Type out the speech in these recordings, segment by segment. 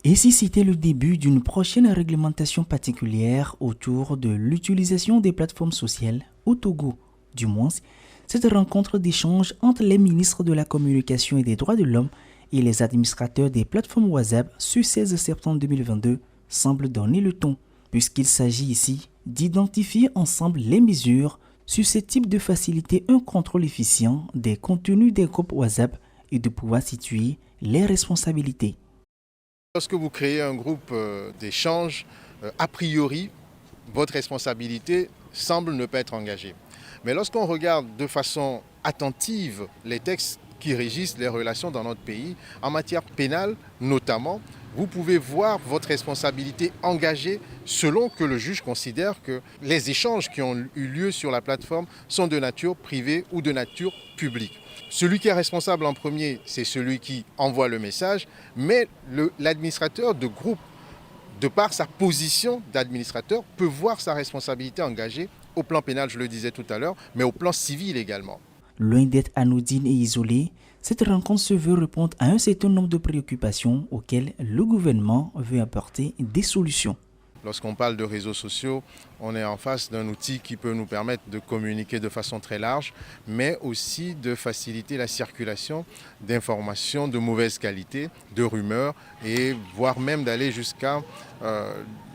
Et si c'était le début d'une prochaine réglementation particulière autour de l'utilisation des plateformes sociales au Togo, du moins, cette rencontre d'échange entre les ministres de la Communication et des Droits de l'Homme et les administrateurs des plateformes WhatsApp ce 16 septembre 2022 semble donner le ton, puisqu'il s'agit ici d'identifier ensemble les mesures susceptibles de faciliter un contrôle efficient des contenus des groupes WhatsApp et de pouvoir situer les responsabilités. Lorsque vous créez un groupe d'échange, a priori, votre responsabilité semble ne pas être engagée. Mais lorsqu'on regarde de façon attentive les textes qui régissent les relations dans notre pays, en matière pénale notamment, vous pouvez voir votre responsabilité engagée selon que le juge considère que les échanges qui ont eu lieu sur la plateforme sont de nature privée ou de nature publique. Celui qui est responsable en premier, c'est celui qui envoie le message, mais l'administrateur de groupe, de par sa position d'administrateur, peut voir sa responsabilité engagée au plan pénal, je le disais tout à l'heure, mais au plan civil également. Loin d'être anodine et isolée, cette rencontre se veut répondre à un certain nombre de préoccupations auxquelles le gouvernement veut apporter des solutions. Lorsqu'on parle de réseaux sociaux, on est en face d'un outil qui peut nous permettre de communiquer de façon très large, mais aussi de faciliter la circulation d'informations de mauvaise qualité, de rumeurs, et voire même d'aller jusqu'à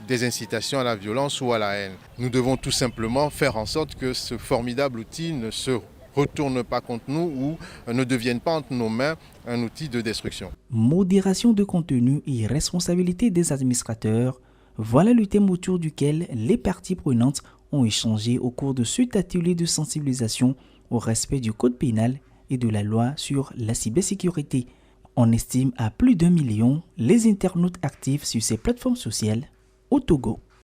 des incitations à la violence ou à la haine. Nous devons tout simplement faire en sorte que ce formidable outil ne se retourne pas contre nous ou ne devienne pas entre nos mains un outil de destruction. Modération de contenu et responsabilité des administrateurs. Voilà le thème autour duquel les parties prenantes ont échangé au cours de cet atelier de sensibilisation au respect du code pénal et de la loi sur la cybersécurité. On estime à plus d'1 million les internautes actifs sur ces plateformes sociales au Togo.